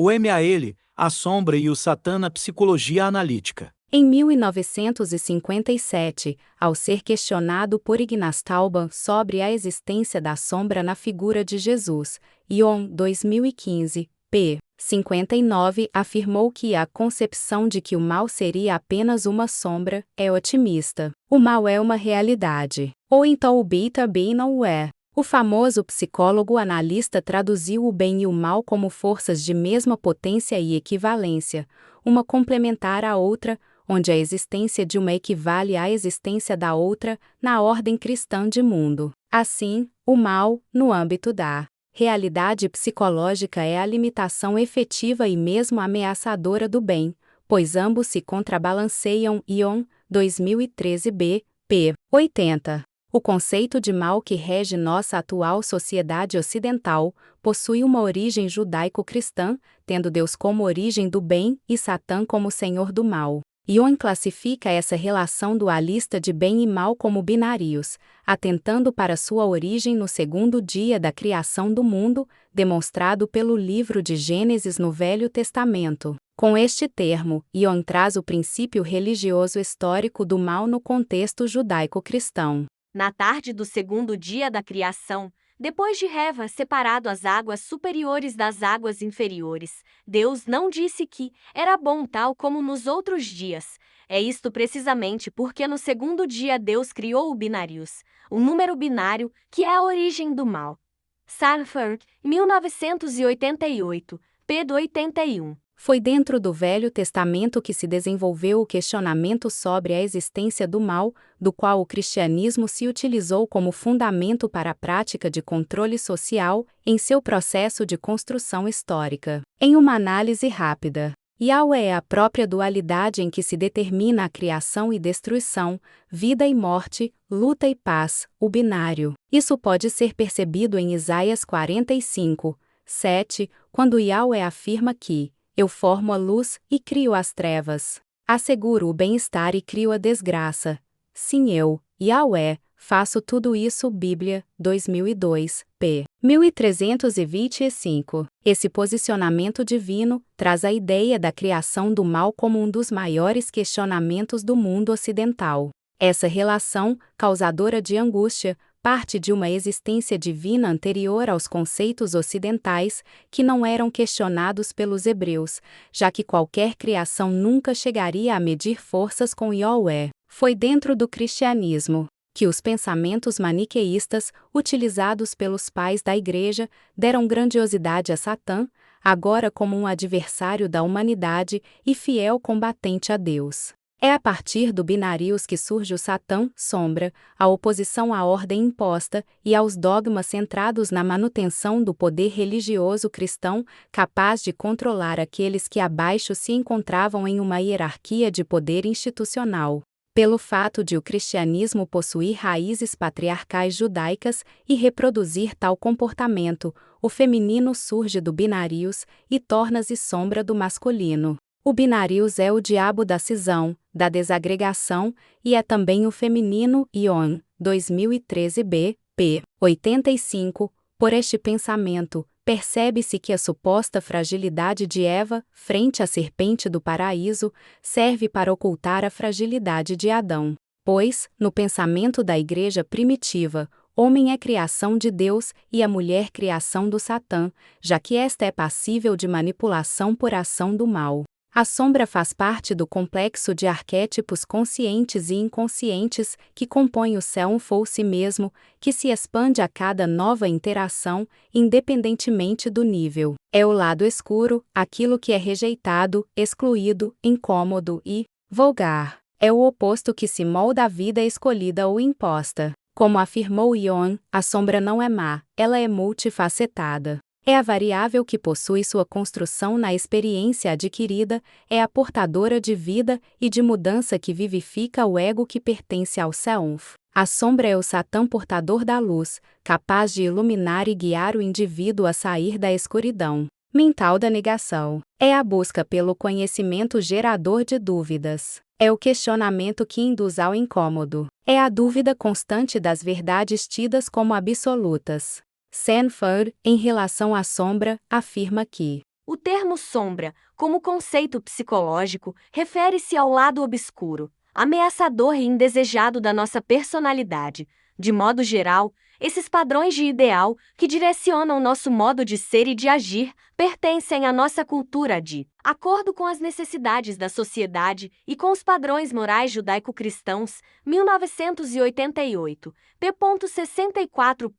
O M a ele, a sombra e o Satã na psicologia analítica. Em 1957, ao ser questionado por Ignaz Tauban sobre a existência da sombra na figura de Jesus, Ion 2015, p. 59 afirmou que a concepção de que o mal seria apenas uma sombra é otimista. O mal é uma realidade. Ou então o bem também não é. O famoso psicólogo analista traduziu o bem e o mal como forças de mesma potência e equivalência, uma complementar à outra, onde a existência de uma equivale à existência da outra, na ordem cristã de mundo. Assim, o mal, no âmbito da realidade psicológica, é a limitação efetiva e mesmo ameaçadora do bem, pois ambos se contrabalanceiam. Ion, 2013 b. p. 80. O conceito de mal que rege nossa atual sociedade ocidental possui uma origem judaico-cristã, tendo Deus como origem do bem e Satã como senhor do mal. Ion classifica essa relação dualista de bem e mal como binários, atentando para sua origem no segundo dia da criação do mundo, demonstrado pelo livro de Gênesis no Velho Testamento. Com este termo, Ion traz o princípio religioso histórico do mal no contexto judaico-cristão. Na tarde do segundo dia da criação, depois de Eva separado as águas superiores das águas inferiores, Deus não disse que era bom tal como nos outros dias. É isto precisamente porque no segundo dia Deus criou o binários, o número binário que é a origem do mal. Sanford, 1988, p. 81. Foi dentro do Velho Testamento que se desenvolveu o questionamento sobre a existência do mal, do qual o cristianismo se utilizou como fundamento para a prática de controle social em seu processo de construção histórica. Em uma análise rápida, Yahweh é a própria dualidade em que se determina a criação e destruição, vida e morte, luta e paz, o binário. Isso pode ser percebido em Isaías 45, 7, quando Yahweh afirma que eu formo a luz e crio as trevas. Asseguro o bem-estar e crio a desgraça. Sim, eu, Yahweh, faço tudo isso. Bíblia, 2002, p. 1325. Esse posicionamento divino traz a ideia da criação do mal como um dos maiores questionamentos do mundo ocidental. Essa relação, causadora de angústia, parte de uma existência divina anterior aos conceitos ocidentais, que não eram questionados pelos hebreus, já que qualquer criação nunca chegaria a medir forças com Yahweh. Foi dentro do cristianismo que os pensamentos maniqueístas, utilizados pelos pais da Igreja, deram grandiosidade a Satã, agora como um adversário da humanidade e fiel combatente a Deus. É a partir do binários que surge o Satã, sombra, a oposição à ordem imposta e aos dogmas centrados na manutenção do poder religioso cristão, capaz de controlar aqueles que abaixo se encontravam em uma hierarquia de poder institucional. Pelo fato de o cristianismo possuir raízes patriarcais judaicas e reproduzir tal comportamento, o feminino surge do binários e torna-se sombra do masculino. O binários é o diabo da cisão, da desagregação, e é também o feminino. Ion, 2013 b. p. 85. Por este pensamento, percebe-se que a suposta fragilidade de Eva, frente à serpente do paraíso, serve para ocultar a fragilidade de Adão. Pois, no pensamento da Igreja primitiva, homem é criação de Deus e a mulher criação do Satã, já que esta é passível de manipulação por ação do mal. A sombra faz parte do complexo de arquétipos conscientes e inconscientes que compõe o self-si mesmo, que se expande a cada nova interação, independentemente do nível. É o lado escuro, aquilo que é rejeitado, excluído, incômodo e vulgar. É o oposto que se molda à vida escolhida ou imposta. Como afirmou Ion, a sombra não é má, ela é multifacetada. É a variável que possui sua construção na experiência adquirida, é a portadora de vida e de mudança que vivifica o ego que pertence ao self. A sombra é o Satã portador da luz, capaz de iluminar e guiar o indivíduo a sair da escuridão mental da negação. É a busca pelo conhecimento gerador de dúvidas. É o questionamento que induz ao incômodo. É a dúvida constante das verdades tidas como absolutas. Sanford, em relação à sombra, afirma que O termo sombra, como conceito psicológico, refere-se ao lado obscuro, ameaçador e indesejado da nossa personalidade. De modo geral, esses padrões de ideal, que direcionam nosso modo de ser e de agir, pertencem à nossa cultura de acordo com as necessidades da sociedade e com os padrões morais judaico-cristãos, 1988, p. 64.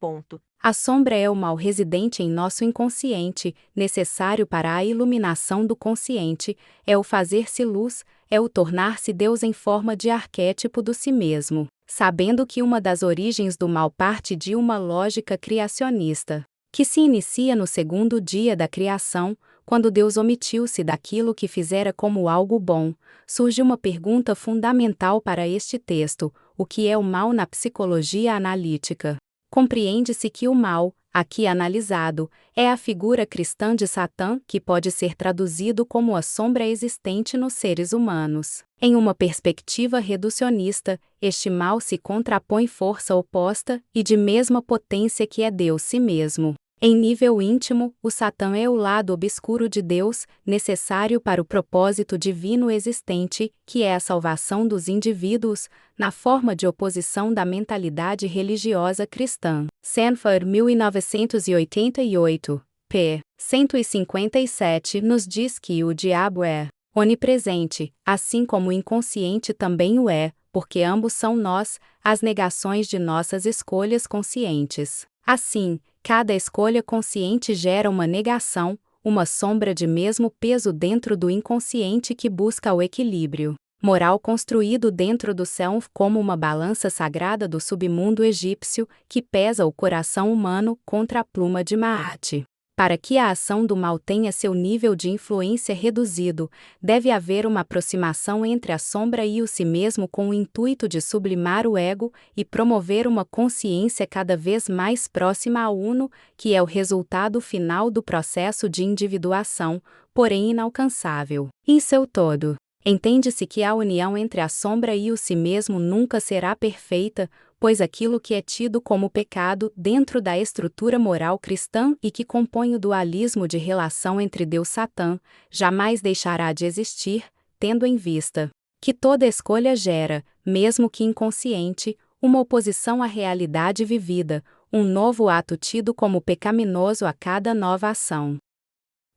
A sombra é o mal residente em nosso inconsciente, necessário para a iluminação do consciente, é o fazer-se luz, é o tornar-se Deus em forma de arquétipo do si mesmo, sabendo que uma das origens do mal parte de uma lógica criacionista, que se inicia no segundo dia da criação, quando Deus omitiu-se daquilo que fizera como algo bom. Surge uma pergunta fundamental para este texto: o que é o mal na psicologia analítica? Compreende-se que o mal, aqui analisado, é a figura cristã de Satã, que pode ser traduzido como a sombra existente nos seres humanos. Em uma perspectiva reducionista, este mal se contrapõe força oposta e de mesma potência que é Deus si mesmo. Em nível íntimo, o Satã é o lado obscuro de Deus, necessário para o propósito divino existente, que é a salvação dos indivíduos, na forma de oposição da mentalidade religiosa cristã. Sanford, 1988, p. 157, nos diz que o diabo é onipresente, assim como o inconsciente também o é, porque ambos são nós, as negações de nossas escolhas conscientes. Assim, cada escolha consciente gera uma negação, uma sombra de mesmo peso dentro do inconsciente que busca o equilíbrio moral construído dentro do self como uma balança sagrada do submundo egípcio que pesa o coração humano contra a pluma de Maat. Para que a ação do mal tenha seu nível de influência reduzido, deve haver uma aproximação entre a sombra e o si mesmo com o intuito de sublimar o ego e promover uma consciência cada vez mais próxima ao uno, que é o resultado final do processo de individuação, porém inalcançável. Em seu todo, entende-se que a união entre a sombra e o si mesmo nunca será perfeita, pois aquilo que é tido como pecado dentro da estrutura moral cristã e que compõe o dualismo de relação entre Deus e Satã, jamais deixará de existir, tendo em vista que toda escolha gera, mesmo que inconsciente, uma oposição à realidade vivida, um novo ato tido como pecaminoso a cada nova ação.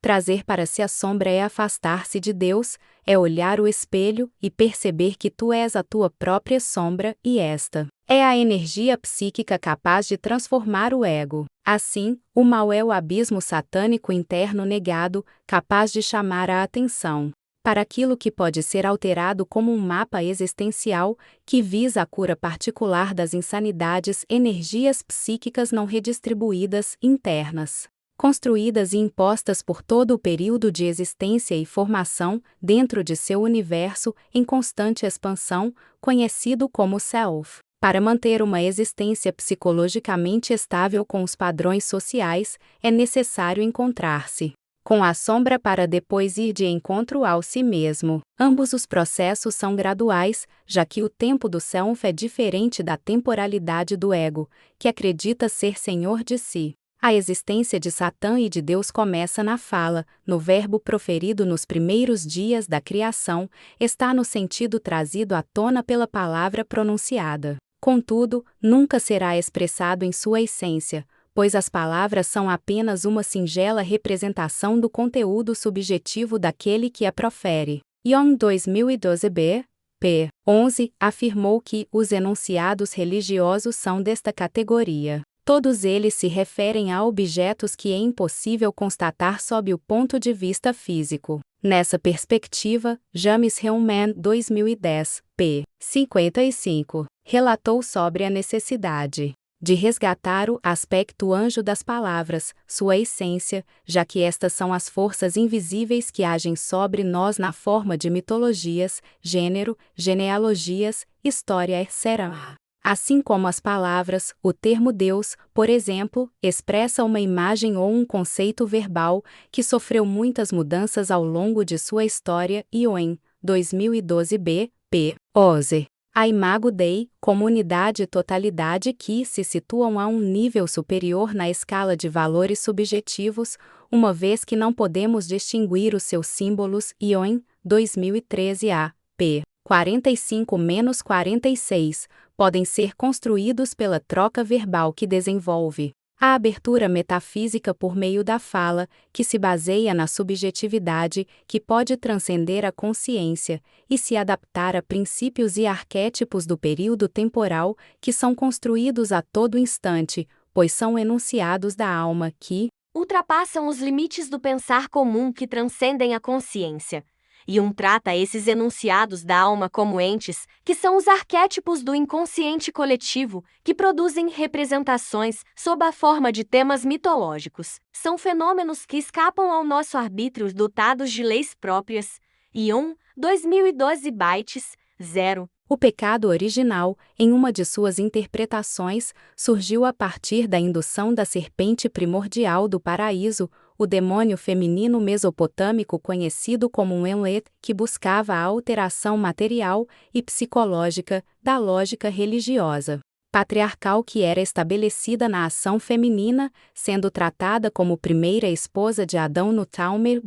Trazer para si a sombra é afastar-se de Deus, é olhar o espelho e perceber que tu és a tua própria sombra e esta é a energia psíquica capaz de transformar o ego. Assim, o mal é o abismo satânico interno negado, capaz de chamar a atenção para aquilo que pode ser alterado como um mapa existencial que visa a cura particular das insanidades, energias psíquicas não redistribuídas internas, construídas e impostas por todo o período de existência e formação dentro de seu universo em constante expansão, conhecido como Self. Para manter uma existência psicologicamente estável com os padrões sociais, é necessário encontrar-se com a sombra para depois ir de encontro ao si mesmo. Ambos os processos são graduais, já que o tempo do Self é diferente da temporalidade do ego, que acredita ser senhor de si. A existência de Satã e de Deus começa na fala, no verbo proferido nos primeiros dias da criação, está no sentido trazido à tona pela palavra pronunciada. Contudo, nunca será expressado em sua essência, pois as palavras são apenas uma singela representação do conteúdo subjetivo daquele que a profere. Young 2012b, p. 11, afirmou que os enunciados religiosos são desta categoria. Todos eles se referem a objetos que é impossível constatar sob o ponto de vista físico. Nessa perspectiva, James Hillman 2010, p. 55, relatou sobre a necessidade de resgatar o aspecto anjo das palavras, sua essência, já que estas são as forças invisíveis que agem sobre nós na forma de mitologias, gênero, genealogias, história, etc. Assim como as palavras, o termo Deus, por exemplo, expressa uma imagem ou um conceito verbal que sofreu muitas mudanças ao longo de sua história e em 2012b, p. 11. A Imago Dei, comunidade e totalidade que se situam a um nível superior na escala de valores subjetivos, uma vez que não podemos distinguir os seus símbolos. Ion, 2013 a. p. 45-46, podem ser construídos pela troca verbal que desenvolve a abertura metafísica por meio da fala, que se baseia na subjetividade, que pode transcender a consciência, e se adaptar a princípios e arquétipos do período temporal, que são construídos a todo instante, pois são enunciados da alma que ultrapassam os limites do pensar comum que transcendem a consciência. Jung trata esses enunciados da alma como entes, que são os arquétipos do inconsciente coletivo, que produzem representações sob a forma de temas mitológicos. São fenômenos que escapam ao nosso arbítrio dotados de leis próprias. Jung, 2012 bytes, 0. O pecado original, em uma de suas interpretações, surgiu a partir da indução da serpente primordial do paraíso, o demônio feminino mesopotâmico conhecido como um Enlil, que buscava a alteração material e psicológica da lógica religiosa patriarcal que era estabelecida na ação feminina, sendo tratada como primeira esposa de Adão no Talmud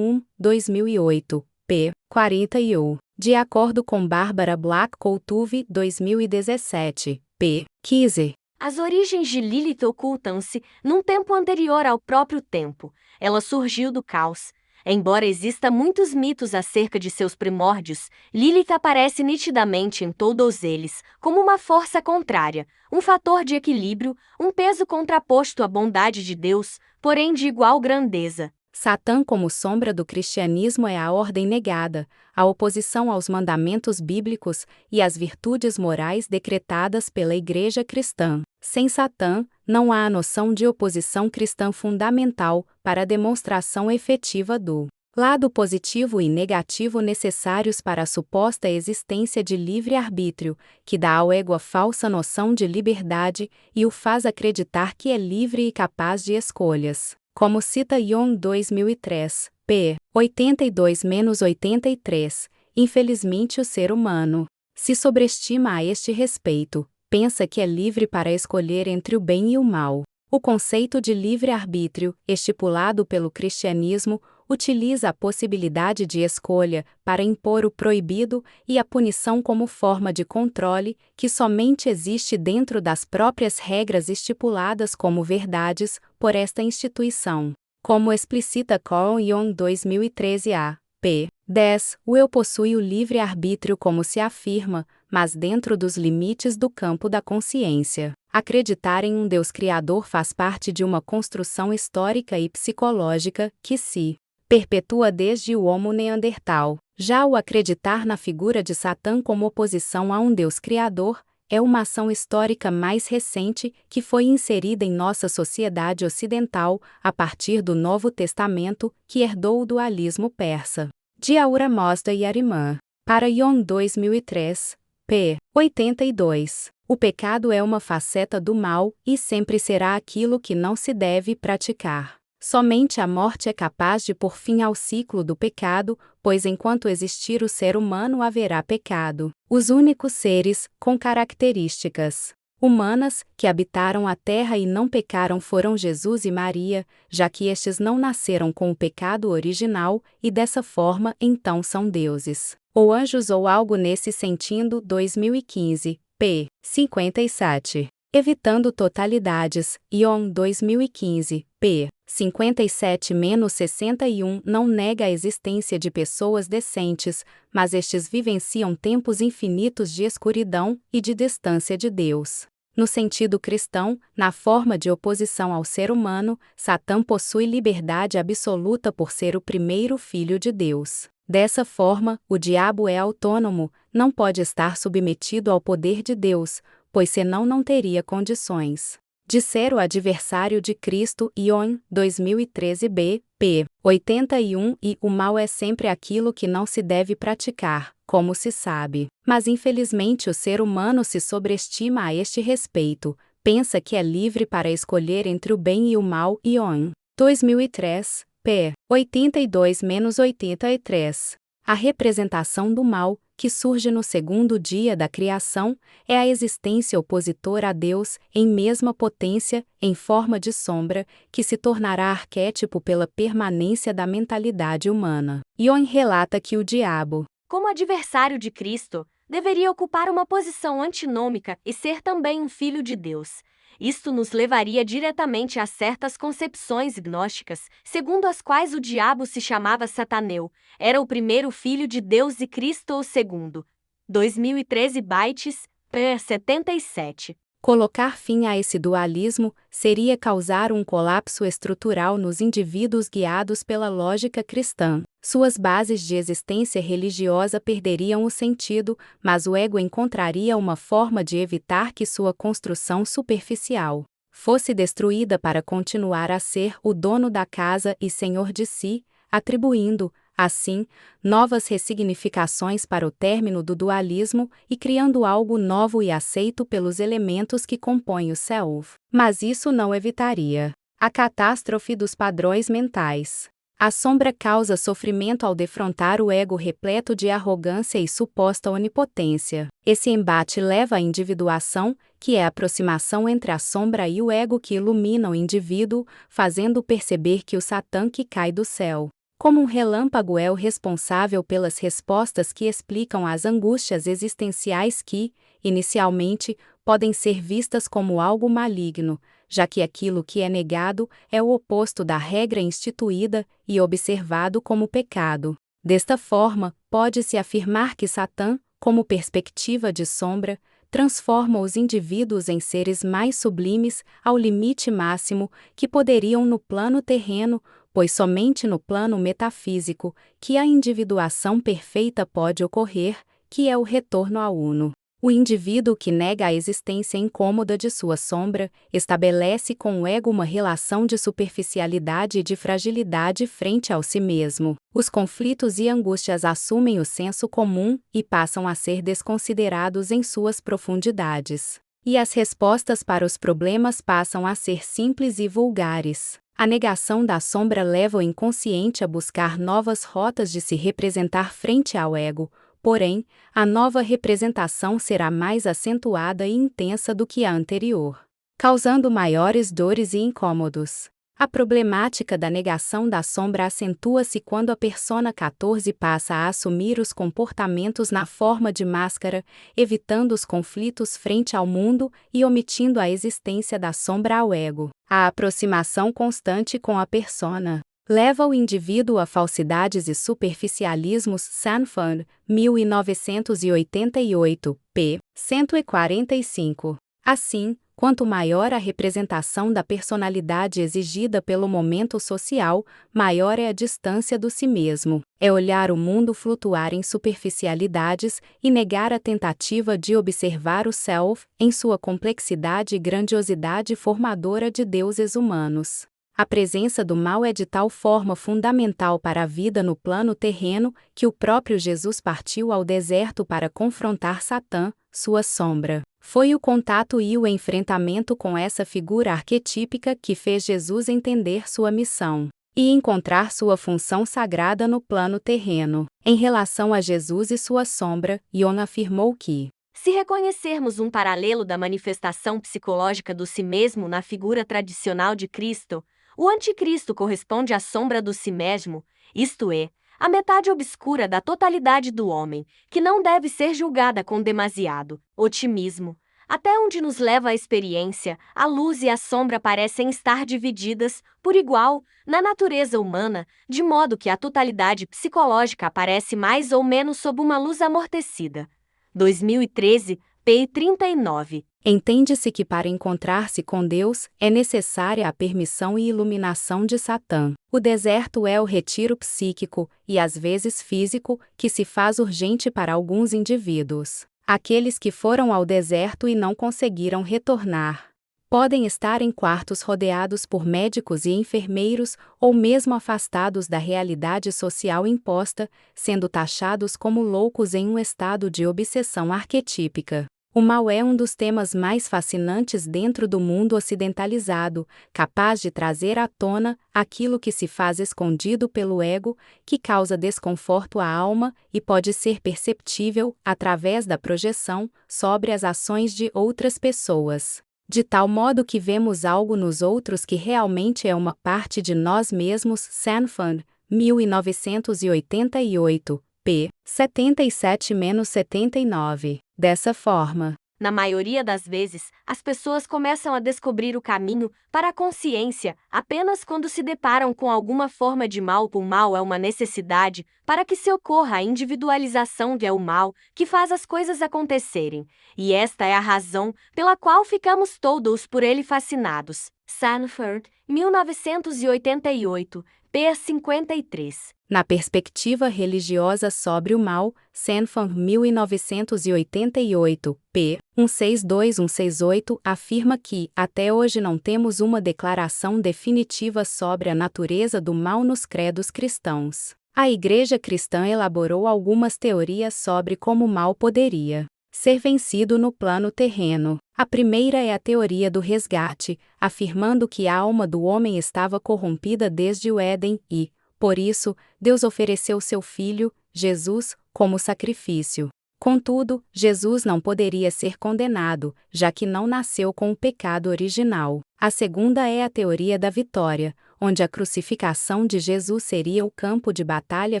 2008, p. 41. De acordo com Barbara Black-Coutuve, 2017, p. 15. As origens de Lilith ocultam-se num tempo anterior ao próprio tempo. Ela surgiu do caos. Embora exista muitos mitos acerca de seus primórdios, Lilith aparece nitidamente em todos eles, como uma força contrária, um fator de equilíbrio, um peso contraposto à bondade de Deus, porém de igual grandeza. Satã como sombra do cristianismo é a ordem negada, a oposição aos mandamentos bíblicos e às virtudes morais decretadas pela Igreja cristã. Sem Satã, não há a noção de oposição cristã fundamental para a demonstração efetiva do lado positivo e negativo necessários para a suposta existência de livre-arbítrio, que dá ao ego a falsa noção de liberdade e o faz acreditar que é livre e capaz de escolhas. Como cita Jung 2003, p. 82-83, infelizmente o ser humano se sobreestima a este respeito, pensa que é livre para escolher entre o bem e o mal. O conceito de livre-arbítrio, estipulado pelo cristianismo, utiliza a possibilidade de escolha para impor o proibido e a punição como forma de controle que somente existe dentro das próprias regras estipuladas como verdades por esta instituição. Como explicita Carl Jung 2013 a. p. 10, o eu possui o livre-arbítrio como se afirma, mas dentro dos limites do campo da consciência. Acreditar em um Deus criador faz parte de uma construção histórica e psicológica que se perpetua desde o Homo neandertal. Já o acreditar na figura de Satã como oposição a um Deus criador é uma ação histórica mais recente que foi inserida em nossa sociedade ocidental a partir do Novo Testamento, que herdou o dualismo persa. De Ahura Mazda e Arimã. Para Jung 2003, p. 82. O pecado é uma faceta do mal e sempre será aquilo que não se deve praticar. Somente a morte é capaz de pôr fim ao ciclo do pecado, pois enquanto existir o ser humano haverá pecado. Os únicos seres, com características humanas, que habitaram a terra e não pecaram foram Jesus e Maria, já que estes não nasceram com o pecado original e dessa forma então são deuses, ou anjos ou algo nesse sentido. 2015, p. 57. Evitando totalidades, Jung 2015, p. 57-61 não nega a existência de pessoas decentes, mas estes vivenciam tempos infinitos de escuridão e de distância de Deus. No sentido cristão, na forma de oposição ao ser humano, Satã possui liberdade absoluta por ser o primeiro filho de Deus. Dessa forma, o diabo é autônomo, não pode estar submetido ao poder de Deus, pois senão não teria condições de ser o adversário de Cristo. Ion, 2013b, p. 81 E o mal é sempre aquilo que não se deve praticar, como se sabe. Mas infelizmente o ser humano se sobreestima a este respeito, pensa que é livre para escolher entre o bem e o mal. Ion, 2003, p. 82-83. A representação do mal, que surge no segundo dia da criação, é a existência opositora a Deus, em mesma potência, em forma de sombra, que se tornará arquétipo pela permanência da mentalidade humana. Ion relata que o diabo, como adversário de Cristo, deveria ocupar uma posição antinômica e ser também um filho de Deus. Isto nos levaria diretamente a certas concepções gnósticas, segundo as quais o diabo se chamava Sataneu, era o primeiro filho de Deus e Cristo o segundo. 2013 bytes, p. 77. colocar fim a esse dualismo seria causar um colapso estrutural nos indivíduos guiados pela lógica cristã. Suas bases de existência religiosa perderiam o sentido, mas o ego encontraria uma forma de evitar que sua construção superficial fosse destruída para continuar a ser o dono da casa e senhor de si, atribuindo, assim, novas ressignificações para o término do dualismo e criando algo novo e aceito pelos elementos que compõem o self. Mas isso não evitaria a catástrofe dos padrões mentais. A sombra causa sofrimento ao defrontar o ego repleto de arrogância e suposta onipotência. Esse embate leva à individuação, que é a aproximação entre a sombra e o ego que ilumina o indivíduo, fazendo perceber que o Satã que cai do céu como um relâmpago é o responsável pelas respostas que explicam as angústias existenciais que, inicialmente, podem ser vistas como algo maligno, já que aquilo que é negado é o oposto da regra instituída e observado como pecado. Desta forma, pode-se afirmar que Satã, como perspectiva de sombra, transforma os indivíduos em seres mais sublimes ao limite máximo que poderiam no plano terreno, pois somente no plano metafísico que a individuação perfeita pode ocorrer, que é o retorno ao uno. O indivíduo que nega a existência incômoda de sua sombra, estabelece com o ego uma relação de superficialidade e de fragilidade frente ao si mesmo. Os conflitos e angústias assumem o senso comum e passam a ser desconsiderados em suas profundidades. E as respostas para os problemas passam a ser simples e vulgares. A negação da sombra leva o inconsciente a buscar novas rotas de se representar frente ao ego, porém, a nova representação será mais acentuada e intensa do que a anterior, causando maiores dores e incômodos. A problemática da negação da sombra acentua-se quando a persona 14 passa a assumir os comportamentos na forma de máscara, evitando os conflitos frente ao mundo e omitindo a existência da sombra ao ego. A aproximação constante com a persona leva o indivíduo a falsidades e superficialismos. Sanford, 1988, p. 145. Assim, quanto maior a representação da personalidade exigida pelo momento social, maior é a distância do si mesmo. É olhar o mundo flutuar em superficialidades e negar a tentativa de observar o self em sua complexidade e grandiosidade formadora de deuses humanos. A presença do mal é de tal forma fundamental para a vida no plano terreno que o próprio Jesus partiu ao deserto para confrontar Satã, sua sombra. Foi o contato e o enfrentamento com essa figura arquetípica que fez Jesus entender sua missão e encontrar sua função sagrada no plano terreno. Em relação a Jesus e sua sombra, Ion afirmou que, se reconhecermos um paralelo da manifestação psicológica do si mesmo na figura tradicional de Cristo, o anticristo corresponde à sombra do si mesmo, isto é, a metade obscura da totalidade do homem, que não deve ser julgada com demasiado otimismo. Até onde nos leva a experiência, a luz e a sombra parecem estar divididas, por igual, na natureza humana, de modo que a totalidade psicológica aparece mais ou menos sob uma luz amortecida. 2013, p. 39. Entende-se que para encontrar-se com Deus, é necessária a permissão e iluminação de Satã. O deserto é o retiro psíquico, e às vezes físico, que se faz urgente para alguns indivíduos. Aqueles que foram ao deserto e não conseguiram retornar podem estar em quartos rodeados por médicos e enfermeiros, ou mesmo afastados da realidade social imposta, sendo taxados como loucos em um estado de obsessão arquetípica. O mal é um dos temas mais fascinantes dentro do mundo ocidentalizado, capaz de trazer à tona aquilo que se faz escondido pelo ego, que causa desconforto à alma e pode ser perceptível através da projeção sobre as ações de outras pessoas. De tal modo que vemos algo nos outros que realmente é uma parte de nós mesmos. Sanford, 1988, p. 77-79. Dessa forma, na maioria das vezes, as pessoas começam a descobrir o caminho para a consciência apenas quando se deparam com alguma forma de mal. O mal é uma necessidade para que se ocorra a individualização do mal que faz as coisas acontecerem, e esta é a razão pela qual ficamos todos por ele fascinados. Sanford, 1988, p. 53. Na perspectiva religiosa sobre o mal, Sanford, 1988, p. 162-168, afirma que, até hoje não temos uma declaração definitiva sobre a natureza do mal nos credos cristãos. A Igreja Cristã elaborou algumas teorias sobre como o mal poderia ser vencido no plano terreno. A primeira é a teoria do resgate, afirmando que a alma do homem estava corrompida desde o Éden e, por isso, Deus ofereceu seu Filho, Jesus, como sacrifício. Contudo, Jesus não poderia ser condenado, já que não nasceu com o pecado original. A segunda é a teoria da vitória, onde a crucificação de Jesus seria o campo de batalha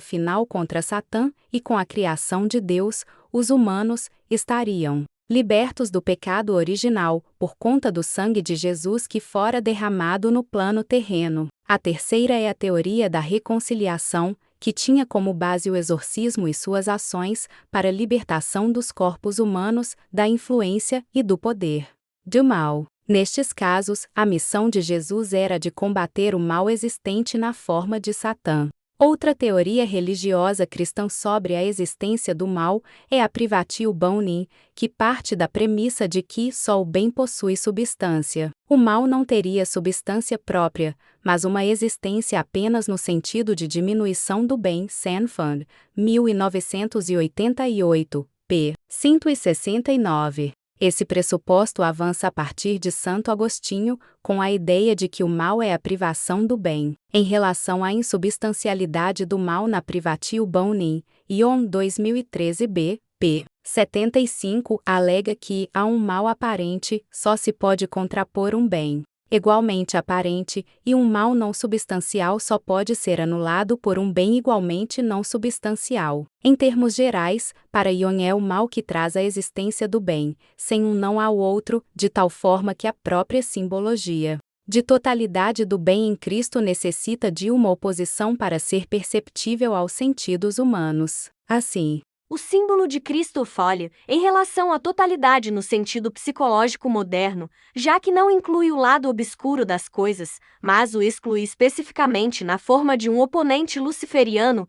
final contra Satã, e com a criação de Deus, os humanos estariam libertos do pecado original, por conta do sangue de Jesus que fora derramado no plano terreno. A terceira é a teoria da reconciliação, que tinha como base o exorcismo e suas ações para a libertação dos corpos humanos da influência e do poder do mal. Nestes casos, a missão de Jesus era de combater o mal existente na forma de Satã. Outra teoria religiosa cristã sobre a existência do mal é a Privative Bonin, que parte da premissa de que só o bem possui substância. O mal não teria substância própria, mas uma existência apenas no sentido de diminuição do bem. Sanford, 1988, p. 169. Esse pressuposto avança a partir de Santo Agostinho, com a ideia de que o mal é a privação do bem. Em relação à insubstancialidade do mal na Privative Bonin, Ion 2013b, p. 75, alega que, a um mal aparente, só se pode contrapor um bem igualmente aparente, e um mal não substancial só pode ser anulado por um bem igualmente não substancial. Em termos gerais, para Ion é o mal que traz a existência do bem, sem um não há o outro, de tal forma que a própria simbologia de totalidade do bem em Cristo necessita de uma oposição para ser perceptível aos sentidos humanos. Assim, o símbolo de Cristo folha em relação à totalidade no sentido psicológico moderno, já que não inclui o lado obscuro das coisas, mas o exclui especificamente na forma de um oponente luciferiano.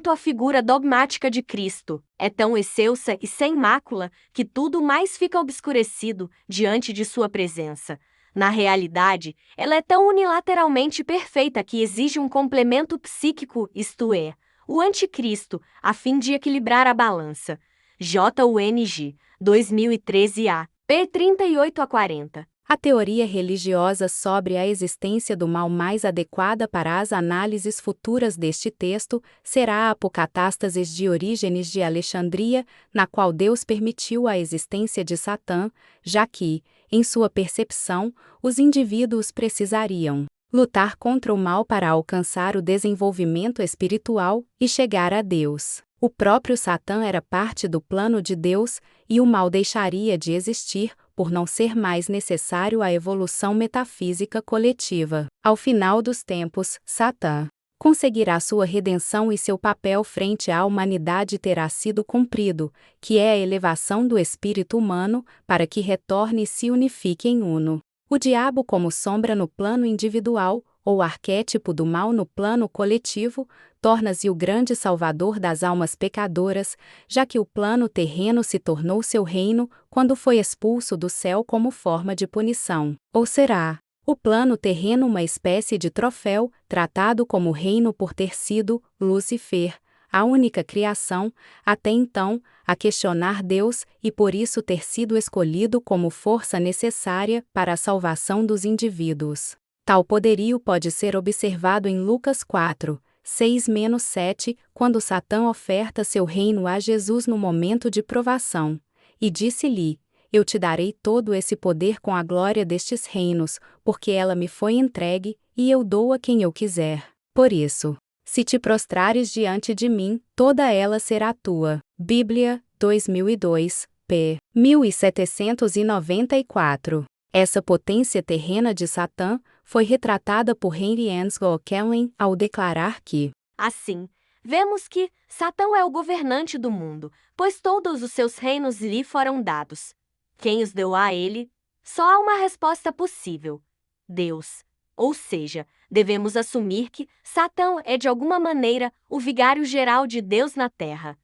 A figura dogmática de Cristo é tão excelsa e sem mácula que tudo mais fica obscurecido diante de sua presença. Na realidade, ela é tão unilateralmente perfeita que exige um complemento psíquico, isto é, o anticristo, a fim de equilibrar a balança. JUNG, 2013a, p. 38-40. A teoria religiosa sobre a existência do mal mais adequada para as análises futuras deste texto será a Apocatástases de Orígenes de Alexandria, na qual Deus permitiu a existência de Satã, já que, em sua percepção, os indivíduos precisariam lutar contra o mal para alcançar o desenvolvimento espiritual e chegar a Deus. O próprio Satã era parte do plano de Deus, e o mal deixaria de existir, por não ser mais necessário a evolução metafísica coletiva. Ao final dos tempos, Satã conseguirá sua redenção e seu papel frente à humanidade terá sido cumprido, que é a elevação do espírito humano, para que retorne e se unifique em uno. O diabo como sombra no plano individual, ou arquétipo do mal no plano coletivo, torna-se o grande salvador das almas pecadoras, já que o plano terreno se tornou seu reino quando foi expulso do céu como forma de punição. Ou será o plano terreno uma espécie de troféu, tratado como reino por ter sido, Lúcifer, a única criação, até então, a questionar Deus e por isso ter sido escolhido como força necessária para a salvação dos indivíduos. Tal poderio pode ser observado em Lucas 4, 6-7, quando Satã oferta seu reino a Jesus no momento de provação. E disse-lhe: Eu te darei todo esse poder com a glória destes reinos, porque ela me foi entregue, e eu dou a quem eu quiser. Por isso, se te prostrares diante de mim, toda ela será tua. Bíblia, 2002, p. 1794. Essa potência terrena de Satã foi retratada por Henry Ansgaw Kellen ao declarar que, assim, vemos que Satã é o governante do mundo, pois todos os seus reinos lhe foram dados. Quem os deu a ele? Só há uma resposta possível: Deus. Ou seja, devemos assumir que Satã é de alguma maneira o vigário geral de Deus na Terra.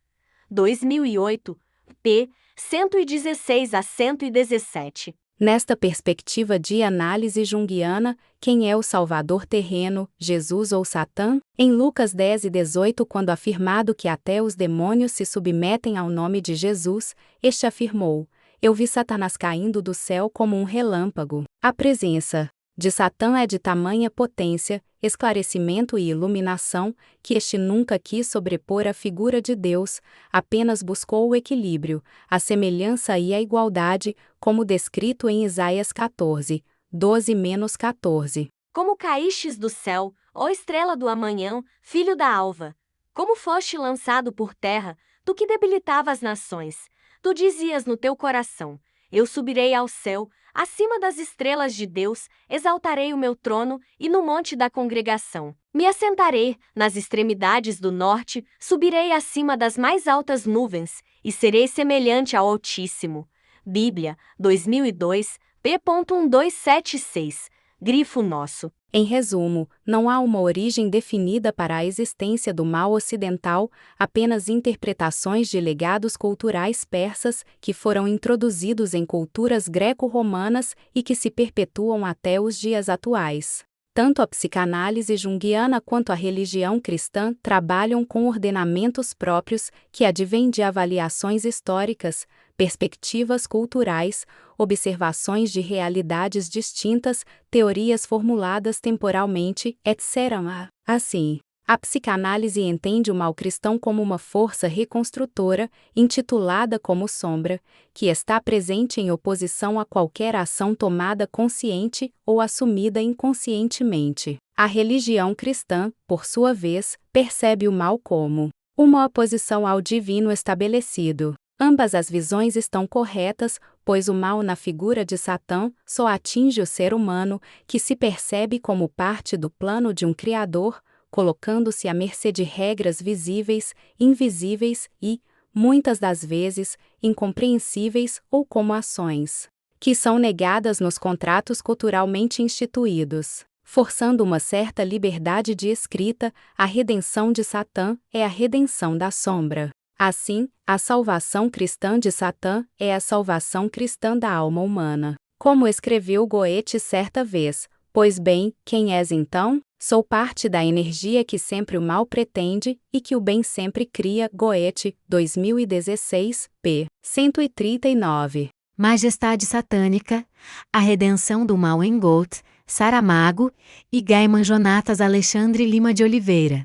2008, p. 116-117. Nesta perspectiva de análise junguiana, quem é o Salvador terreno, Jesus ou Satã? Em Lucas 10:18, quando afirmado que até os demônios se submetem ao nome de Jesus, este afirmou: Eu vi Satanás caindo do céu como um relâmpago. A presença de Satã é de tamanha potência, esclarecimento e iluminação, que este nunca quis sobrepor a figura de Deus, apenas buscou o equilíbrio, a semelhança e a igualdade, como descrito em Isaías 14, 12-14. Como caístes do céu, ó estrela do amanhã, filho da alva? Como foste lançado por terra, tu que debilitava as nações? Tu dizias no teu coração: Eu subirei ao céu, acima das estrelas de Deus, exaltarei o meu trono, e no monte da congregação me assentarei, nas extremidades do norte, subirei acima das mais altas nuvens, e serei semelhante ao Altíssimo. Bíblia, 2002, p. 1276, grifo nosso. Em resumo, não há uma origem definida para a existência do mal ocidental, apenas interpretações de legados culturais persas que foram introduzidos em culturas greco-romanas e que se perpetuam até os dias atuais. Tanto a psicanálise junguiana quanto a religião cristã trabalham com ordenamentos próprios que advêm de avaliações históricas, perspectivas culturais, observações de realidades distintas, teorias formuladas temporalmente, etc. Assim, a psicanálise entende o mal cristão como uma força reconstrutora, intitulada como sombra, que está presente em oposição a qualquer ação tomada consciente ou assumida inconscientemente. A religião cristã, por sua vez, percebe o mal como uma oposição ao divino estabelecido. Ambas as visões estão corretas, pois o mal na figura de Satã só atinge o ser humano, que se percebe como parte do plano de um Criador, colocando-se à mercê de regras visíveis, invisíveis e, muitas das vezes, incompreensíveis ou como ações que são negadas nos contratos culturalmente instituídos. Forçando uma certa liberdade de escrita, a redenção de Satã é a redenção da sombra. Assim, a salvação cristã de Satã é a salvação cristã da alma humana. Como escreveu Goethe certa vez: Pois bem, quem és então? Sou parte da energia que sempre o mal pretende e que o bem sempre cria. Goethe, 2016, p. 139. Majestade Satânica, A Redenção do Mal em Goethe, Saramago e Gaiman. Jonatas Alexandre Lima de Oliveira.